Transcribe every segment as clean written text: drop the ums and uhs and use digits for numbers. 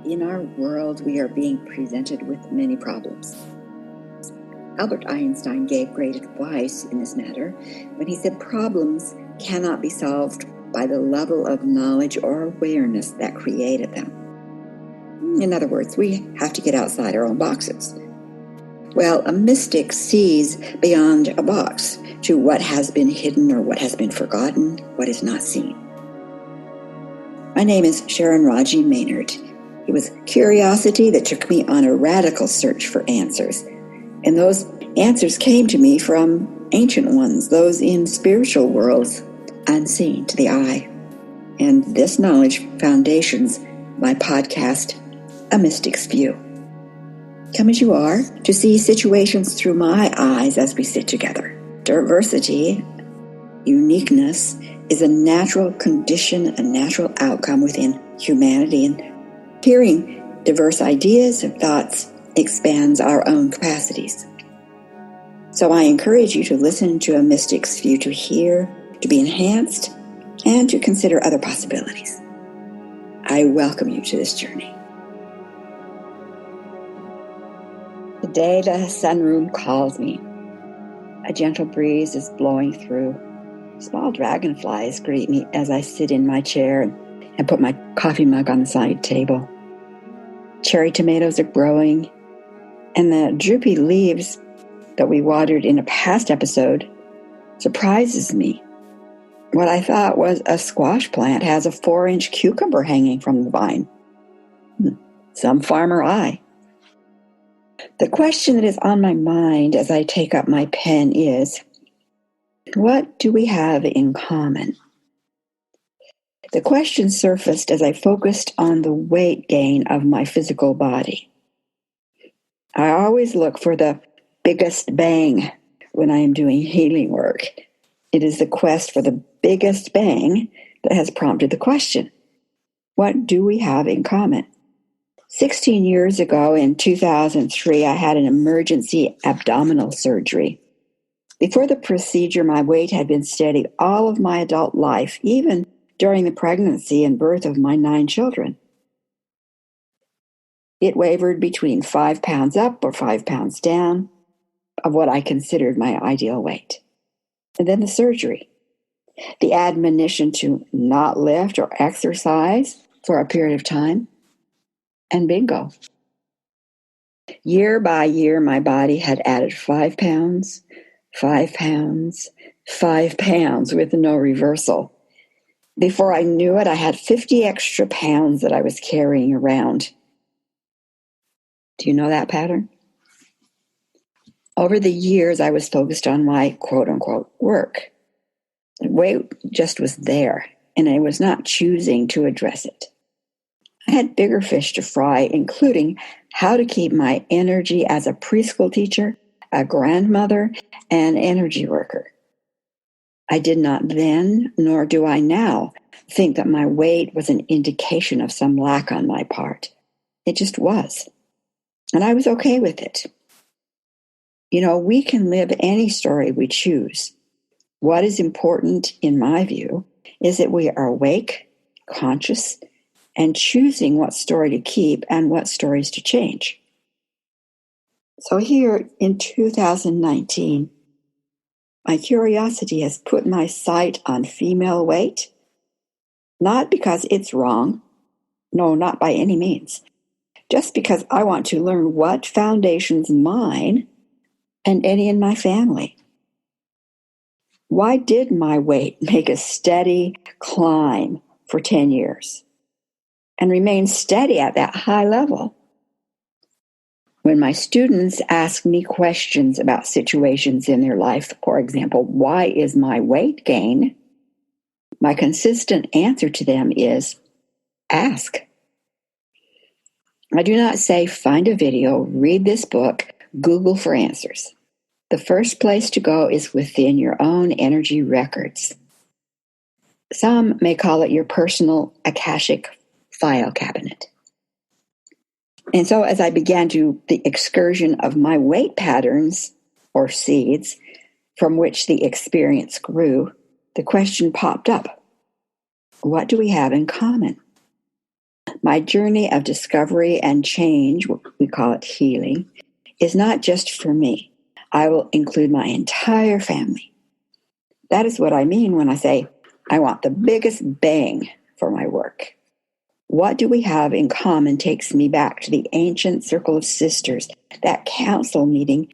In our world, we are being presented with many problems. Albert Einstein gave great advice in this matter when he said problems cannot be solved by the level of knowledge or awareness that created them. In other words, we have to get outside our own boxes. Well, a mystic sees beyond a box to what has been hidden or what has been forgotten, what is not seen. My name is Sharon Raji Maynard. It was curiosity that took me on a radical search for answers. And those answers came to me from ancient ones, those in spiritual worlds, unseen to the eye. And this knowledge foundations my podcast, A Mystic's View. Come as you are to see situations through my eyes as we sit together. Diversity, uniqueness, is a natural condition, a natural outcome within humanity, and hearing diverse ideas and thoughts expands our own capacities. So I encourage you to listen to A Mystic's View, to hear, to be enhanced, and to consider other possibilities. I welcome you to this journey. Today the sunroom calls me. A gentle breeze is blowing through. Small dragonflies greet me as I sit in my chair and put my coffee mug on the side table. Cherry tomatoes are growing, and the droopy leaves that we watered in a past episode surprises me. What I thought was a squash plant has a 4-inch cucumber hanging from the vine. Some farmer eye. The question that is on my mind as I take up my pen is, what do we have in common? The question surfaced as I focused on the weight gain of my physical body. I always look for the biggest bang when I am doing healing work. It is the quest for the biggest bang that has prompted the question, what do we have in common? 16 years ago, in 2003, I had an emergency abdominal surgery. Before the procedure, my weight had been steady all of my adult life, even during the pregnancy and birth of my 9 children. It wavered between 5 pounds up or 5 pounds down of what I considered my ideal weight. And then the surgery, the admonition to not lift or exercise for a period of time, and bingo. Year by year, my body had added 5 pounds, 5 pounds, 5 pounds with no reversal. Before I knew it, I had 50 extra pounds that I was carrying around. Do you know that pattern? Over the years, I was focused on my quote-unquote work. The weight just was there, and I was not choosing to address it. I had bigger fish to fry, including how to keep my energy as a preschool teacher, a grandmother, and energy worker. I did not then, nor do I now, think that my weight was an indication of some lack on my part. It just was. And I was okay with it. You know, we can live any story we choose. What is important, in my view, is that we are awake, conscious, and choosing what story to keep and what stories to change. So here in 2019, my curiosity has put my sight on female weight, not because it's wrong, no, not by any means, just because I want to learn what foundations mine and any in my family. Why did my weight make a steady climb for 10 years and remain steady at that high level? When my students ask me questions about situations in their life, for example, why is my weight gain? My consistent answer to them is, ask. I do not say, find a video, read this book, Google for answers. The first place to go is within your own energy records. Some may call it your personal Akashic file cabinet. And so as I began the excursion of my weight patterns, or seeds, from which the experience grew, the question popped up. What do we have in common? My journey of discovery and change, we call it healing, is not just for me. I will include my entire family. That is what I mean when I say I want the biggest bang for my work. What do we have in common takes me back to the ancient circle of sisters, that council meeting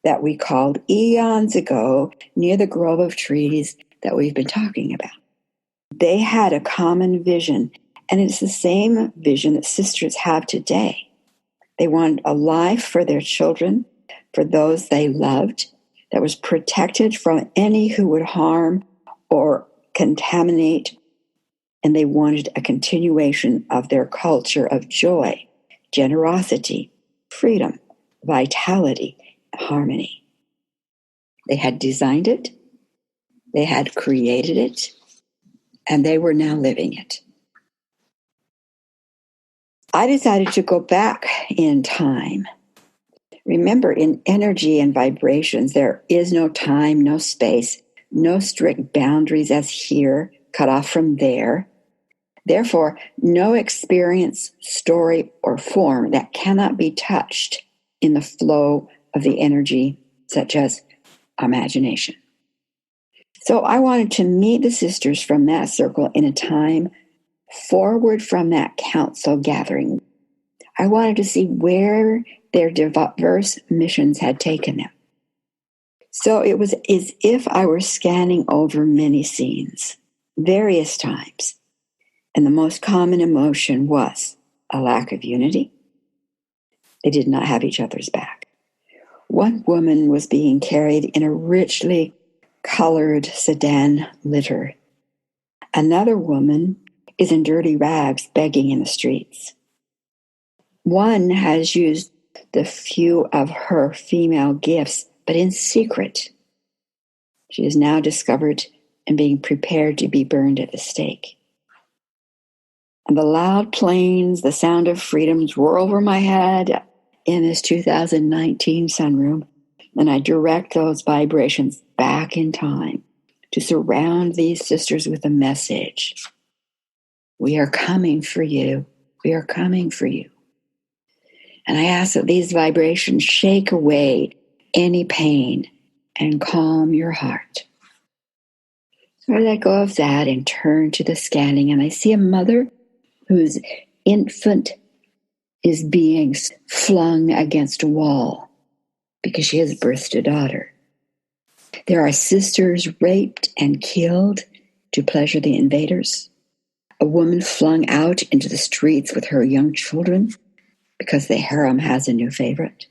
that we called eons ago near the grove of trees that we've been talking about. They had a common vision, and it's the same vision that sisters have today. They wanted a life for their children, for those they loved, that was protected from any who would harm or contaminate, and they wanted a continuation of their culture of joy, generosity, freedom, vitality, harmony. They had designed it, they had created it, and they were now living it. I decided to go back in time. Remember, in energy and vibrations, there is no time, no space, no strict boundaries as here, cut off from there. Therefore, no experience, story, or form that cannot be touched in the flow of the energy, such as imagination. So I wanted to meet the sisters from that circle in a time forward from that council gathering. I wanted to see where their diverse missions had taken them. So it was as if I were scanning over many scenes, various times, and the most common emotion was a lack of unity. They did not have each other's back. One woman was being carried in a richly colored sedan litter. Another woman is in dirty rags begging in the streets. One has used the few of her female gifts, but in secret. She is now discovered and being prepared to be burned at the stake. And the loud planes, the sound of freedoms roar over my head in this 2019 sunroom, and I direct those vibrations back in time to surround these sisters with a message. We are coming for you. We are coming for you. And I ask that these vibrations shake away any pain and calm your heart. I let go of that and turn to the scanning, and I see a mother whose infant is being flung against a wall because she has birthed a daughter. There are sisters raped and killed to pleasure the invaders. A woman flung out into the streets with her young children because the harem has a new favorite.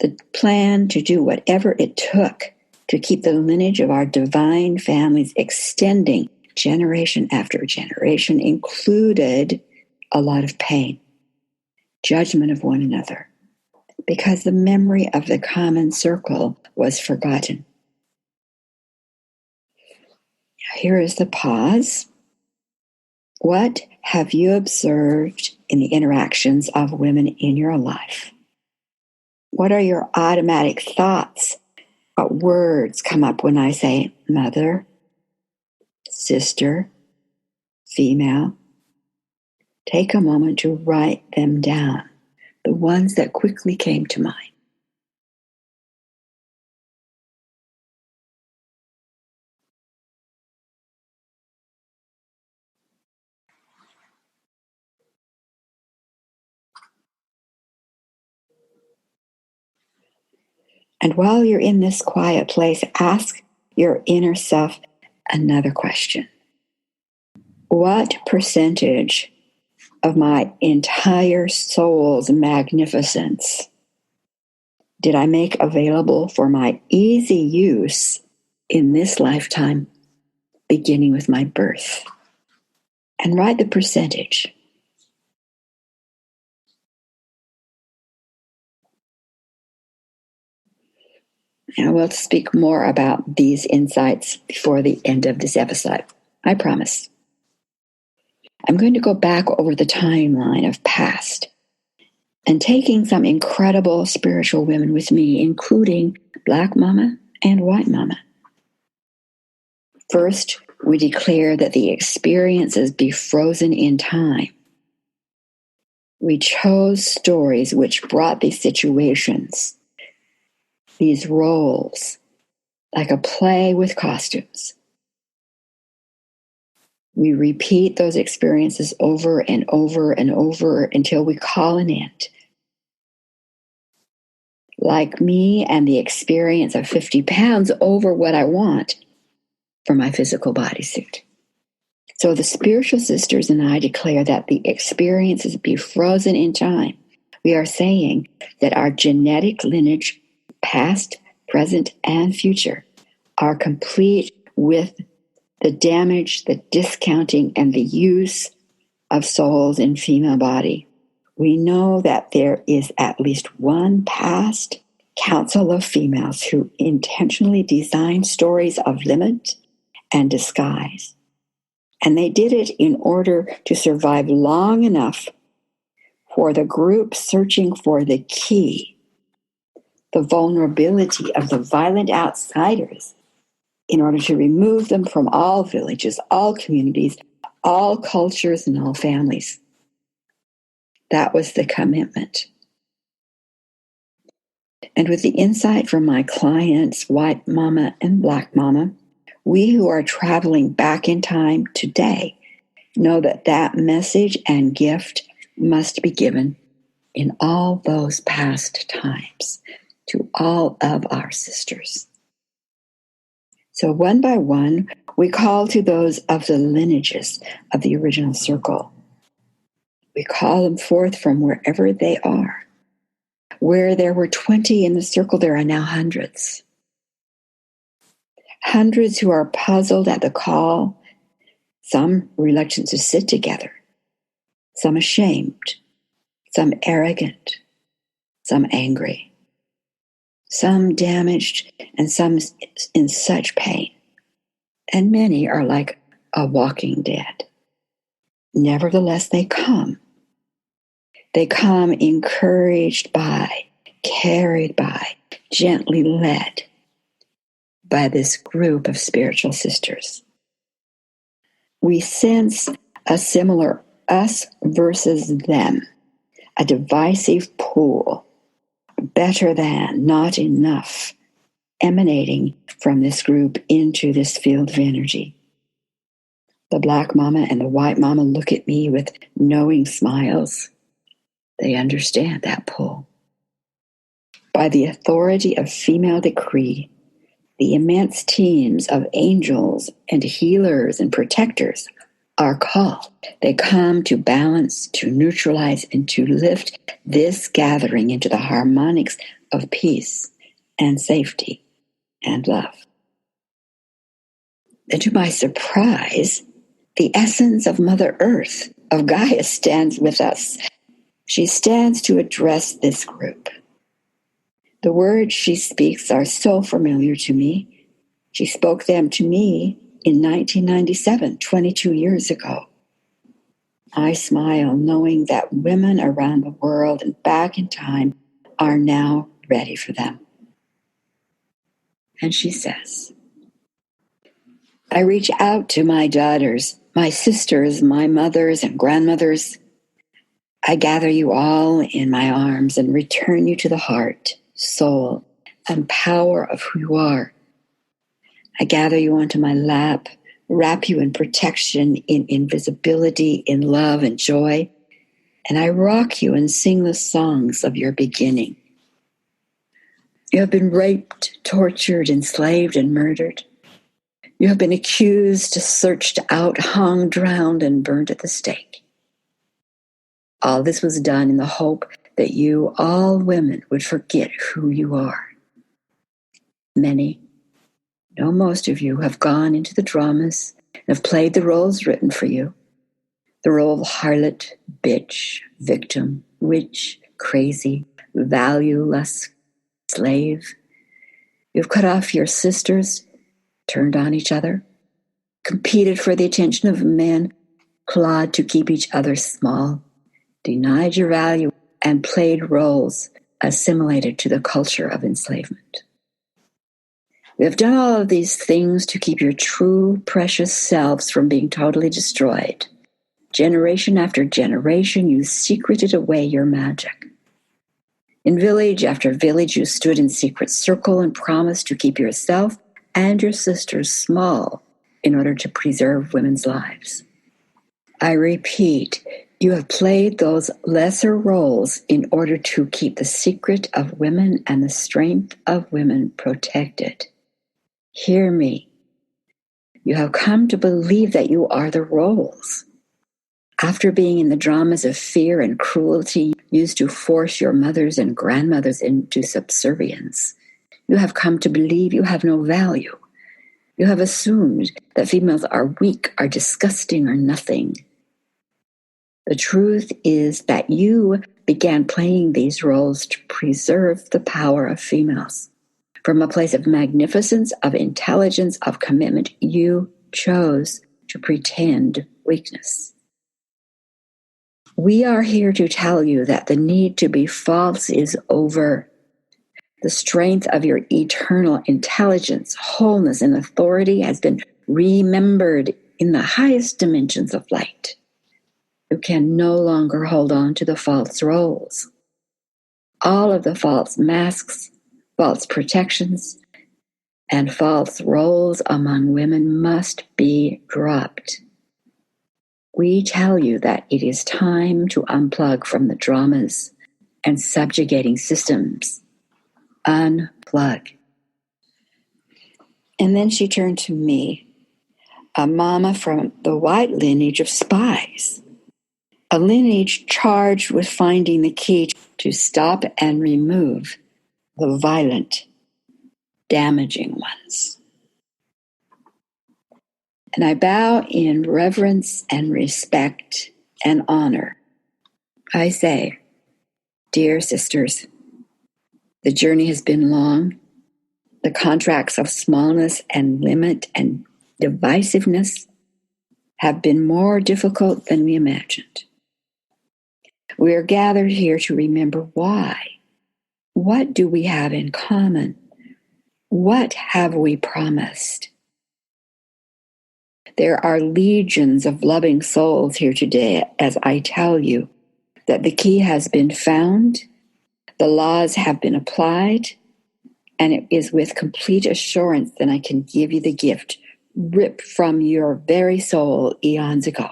The plan to do whatever it took to keep the lineage of our divine families extending generation after generation included a lot of pain, judgment of one another, because the memory of the common circle was forgotten. Here is the pause. What have you observed in the interactions of women in your life? What are your automatic thoughts? What words come up when I say mother, sister, female? Take a moment to write them down, the ones that quickly came to mind. And while you're in this quiet place, ask your inner self another question. What percentage of my entire soul's magnificence did I make available for my easy use in this lifetime, beginning with my birth? And write the percentage. And we'll speak more about these insights before the end of this episode. I promise. I'm going to go back over the timeline of past and taking some incredible spiritual women with me, including Black Mama and White Mama. First, we declare that the experiences be frozen in time. We chose stories which brought these situations, these roles, like a play with costumes. We repeat those experiences over and over and over until we call an end. Like me and the experience of 50 pounds over what I want for my physical bodysuit. So the spiritual sisters and I declare that the experiences be frozen in time. We are saying that our genetic lineage, past, present, and future, are complete with the damage, the discounting, and the use of souls in female body. We know that there is at least one past council of females who intentionally designed stories of limit and disguise. And they did it in order to survive long enough for the group searching for the key, the vulnerability of the violent outsiders, in order to remove them from all villages, all communities, all cultures, and all families. That was the commitment. And with the insight from my clients, White Mama and Black Mama, we who are traveling back in time today know that that message and gift must be given in all those past times to all of our sisters. So one by one, we call to those of the lineages of the original circle. We call them forth from wherever they are. Where there were 20 in the circle, there are now hundreds. Hundreds who are puzzled at the call, some reluctant to sit together, some ashamed, some arrogant, some angry, some damaged, and some in such pain. And many are like a walking dead. Nevertheless, they come. They come encouraged by, carried by, gently led by this group of spiritual sisters. We sense a similar us versus them, a divisive pool, better than, not enough, emanating from this group into this field of energy. The Black Mama and the White Mama look at me with knowing smiles. They understand that pull. By the authority of female decree, the immense teams of angels and healers and protectors are called. They come to balance, to neutralize, and to lift this gathering into the harmonics of peace and safety and love. And to my surprise, the essence of Mother Earth, of Gaia, stands with us. She stands to address this group. The words she speaks are so familiar to me. She spoke them to me in 1997, 22 years ago. I smile knowing that women around the world and back in time are now ready for them. And she says, I reach out to my daughters, my sisters, my mothers and grandmothers. I gather you all in my arms and return you to the heart, soul, and power of who you are. I gather you onto my lap, wrap you in protection, in invisibility, in love and joy, and I rock you and sing the songs of your beginning. You have been raped, tortured, enslaved, and murdered. You have been accused, searched out, hung, drowned, and burned at the stake. All this was done in the hope that you, all women, would forget who you are. Many, no, most of you have gone into the dramas and have played the roles written for you. The role of harlot, bitch, victim, witch, crazy, valueless, slave. You've cut off your sisters, turned on each other, competed for the attention of men, clawed to keep each other small, denied your value, and played roles assimilated to the culture of enslavement. We have done all of these things to keep your true, precious selves from being totally destroyed, Generation after generation, you secreted away your magic. In village after village, you stood in secret circle and promised to keep yourself and your sisters small in order to preserve women's lives. I repeat, you have played those lesser roles in order to keep the secret of women and the strength of women protected. Hear me. You have come to believe that you are the roles. After being in the dramas of fear and cruelty used to force your mothers and grandmothers into subservience, you have come to believe you have no value. You have assumed that females are weak, are disgusting, or nothing. The truth is that you began playing these roles to preserve the power of females. From a place of magnificence, of intelligence, of commitment, you chose to pretend weakness. We are here to tell you that the need to be false is over. The strength of your eternal intelligence, wholeness, and authority has been remembered in the highest dimensions of light. You can no longer hold on to the false roles. All of the false masks, false protections, and false roles among women must be dropped. We tell you that it is time to unplug from the dramas and subjugating systems. Unplug. And then she turned to me, a mama from the white lineage of spies, a lineage charged with finding the key to stop and remove the violent, damaging ones. And I bow in reverence and respect and honor. I say, dear sisters, the journey has been long. The contracts of smallness and limit and divisiveness have been more difficult than we imagined. We are gathered here to remember why. What do we have in common? What have we promised? There are legions of loving souls here today as I tell you that the key has been found, the laws have been applied, and it is with complete assurance that I can give you the gift ripped from your very soul eons ago.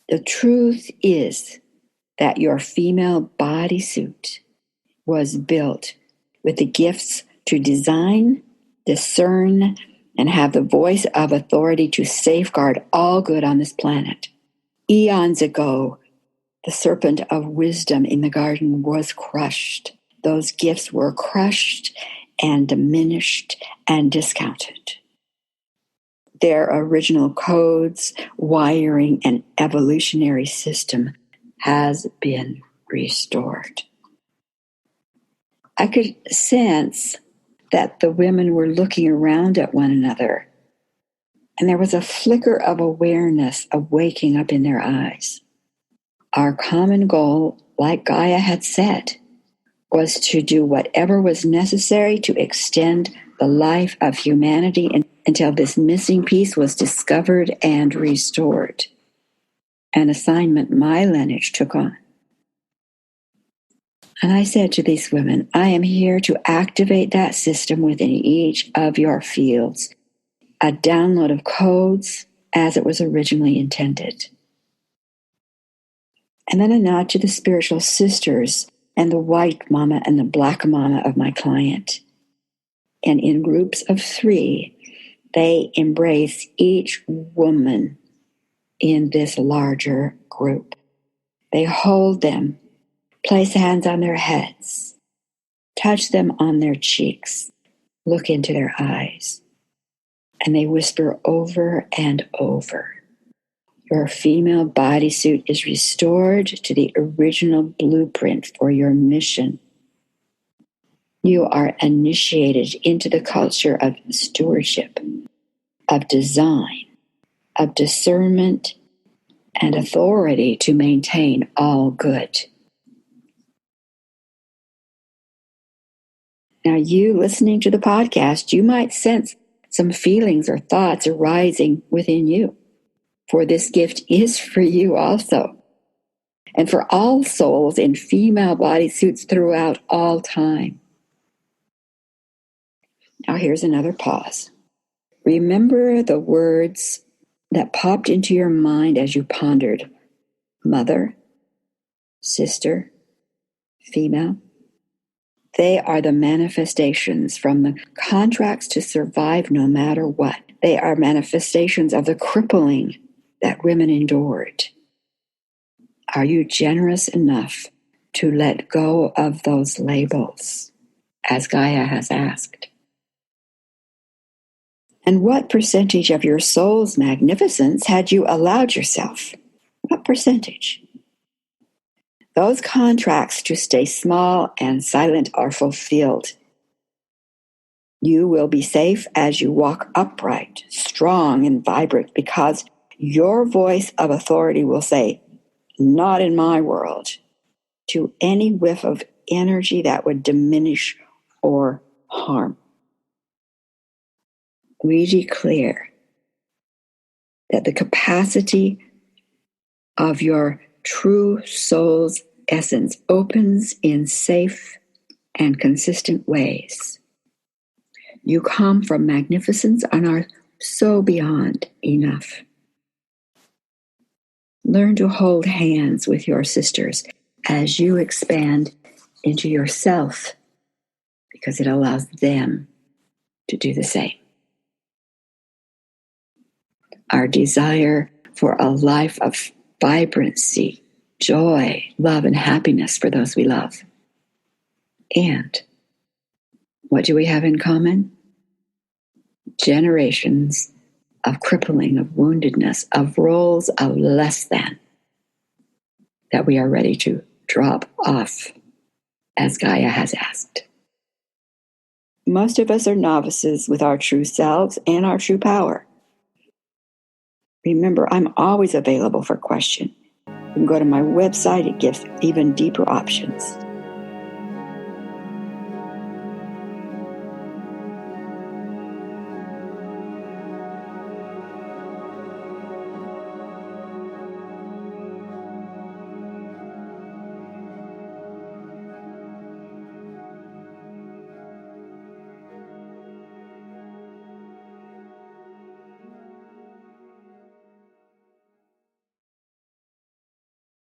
The truth is that your female bodysuit was built with the gifts to design, discern, and have the voice of authority to safeguard all good on this planet. Eons ago, the serpent of wisdom in the garden was crushed. Those gifts were crushed and diminished and discounted. Their original codes, wiring, and evolutionary system has been restored. I could sense that the women were looking around at one another, and there was a flicker of awareness of waking up in their eyes. Our common goal, like Gaia had said, was to do whatever was necessary to extend the life of humanity until this missing piece was discovered and restored. An assignment my lineage took on. And I said to these women, I am here to activate that system within each of your fields, a download of codes as it was originally intended. And then a nod to the spiritual sisters and the white mama and the black mama of my client. And in groups of 3, they embrace each woman in this larger group. They hold them, place hands on their heads, touch them on their cheeks, look into their eyes, and they whisper over and over, your female bodysuit is restored to the original blueprint for your mission. You are initiated into the culture of stewardship, of design, of discernment, and authority to maintain all good. Now, you listening to the podcast, you might sense some feelings or thoughts arising within you. for this gift is for you also, and for all souls in female bodysuits throughout all time. Now here's another pause. Remember the words that popped into your mind as you pondered mother, sister, female. They are the manifestations from the contracts to survive no matter what. They are manifestations of the crippling that women endured. Are you generous enough to let go of those labels, as Gaia has asked? And what percentage of your soul's magnificence had you allowed yourself? What percentage? Those contracts to stay small and silent are fulfilled. You will be safe as you walk upright, strong, and vibrant, because your voice of authority will say, "Not in my world," to any whiff of energy that would diminish or harm. We declare that the capacity of your true soul's essence opens in safe and consistent ways. You come from magnificence and are so beyond enough. Learn to hold hands with your sisters as you expand into yourself, because it allows them to do the same. Our desire for a life of vibrancy, joy, love, and happiness for those we love. And what do we have in common? Generations of crippling, of woundedness, of roles of less than that we are ready to drop off, as Gaia has asked. Most of us are novices with our true selves and our true power. Remember, I'm always available for question. You can go to my website, it gives even deeper options.